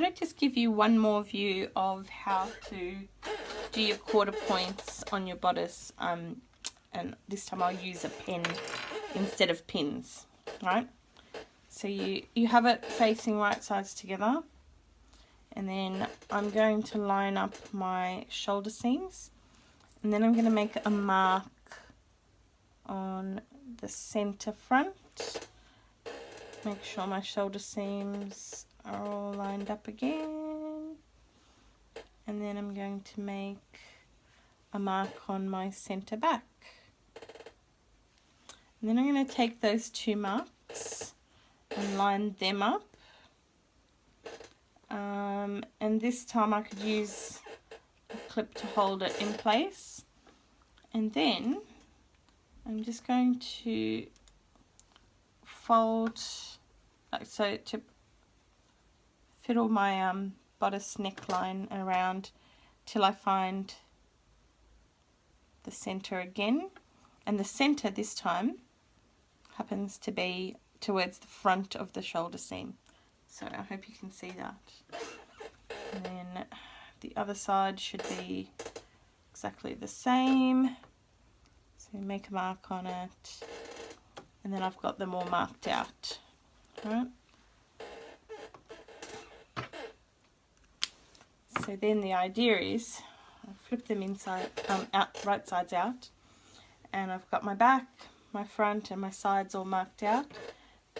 thought I'd just give you one more view of how to do your quarter points on your bodice, and this time I'll use a pen instead of pins, right? So you have it facing right sides together, and then I'm going to line up my shoulder seams, and then I'm going to make a mark on the center front. Make sure my shoulder seams are all lined up again, and then I'm going to make a mark on my center back, and then I'm going to take those two marks and line them up, and this time I could use a clip to hold it in place, and then I'm just going to fold like so to fiddle my bodice neckline around till I find the center again, and the center this time happens to be towards the front of the shoulder seam, so I hope you can see that. And then the other side should be exactly the same, so make a mark on it, and then I've got them all marked out. Right. So then the idea is I flip them inside out, right sides out, and I've got my back, my front and my sides all marked out,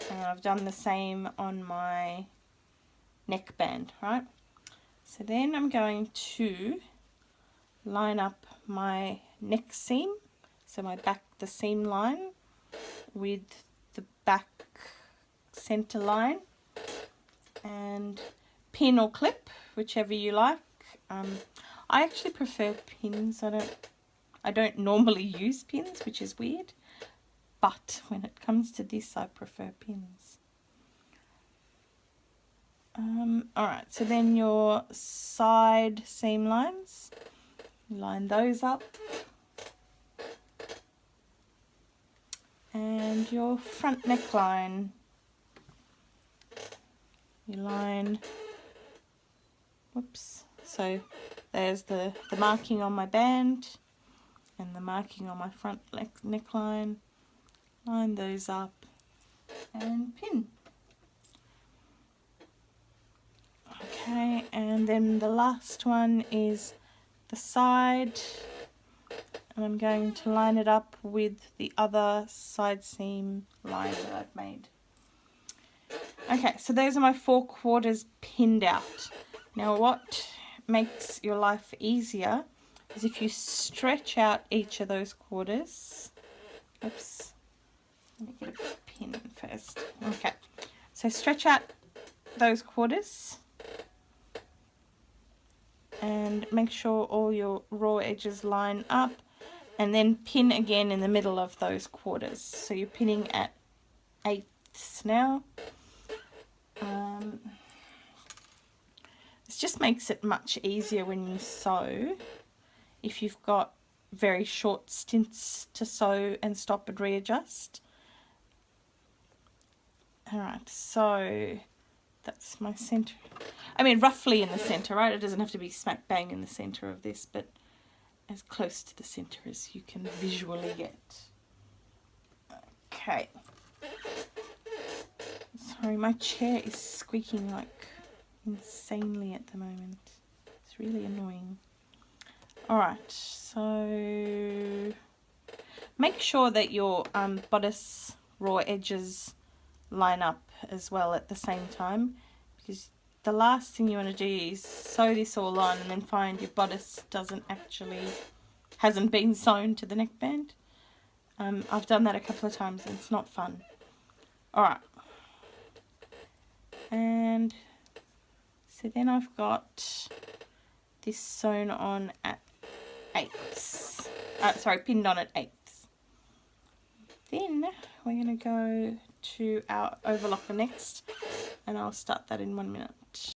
and I've done the same on my neckband, right? So then I'm going to line up my neck seam, so my back, the seam line, with the back center line, and pin or clip, whichever you like. I actually prefer pins. I don't normally use pins, which is weird, but when it comes to this I prefer pins. Alright, so then your side seam lines, line those up, and your front neckline, you line, whoops, so there's the marking on my band and the marking on my front neckline, line those up and pin. Okay, and then the last one is the side, and I'm going to line it up with the other side seam line that I've made. Okay, so those are my 4 quarters pinned out. Now what makes your life easier is if you stretch out each of those quarters. Oops, let me get a pin first. Okay, so stretch out those quarters and make sure all your raw edges line up, and then pin again in the middle of those quarters. So you're pinning at 1/8 now. This just makes it much easier when you sew, if you've got very short stints to sew and stop and readjust. Alright, so that's my center. I mean, roughly in the center, right? It doesn't have to be smack bang in the center of this, but as close to the center as you can visually get. Okay. Sorry, my chair is squeaking like insanely at the moment. It's really annoying. Alright, so make sure that your bodice raw edges line up as well at the same time, because the last thing you want to do is sew this all on and then find your bodice hasn't been sewn to the neckband. I've done that a couple of times and it's not fun. Alright, and so then I've got this sewn on at 1/8. Pinned on at 1/8. Then we're going to go to our overlocker next, and I'll start that in 1 minute.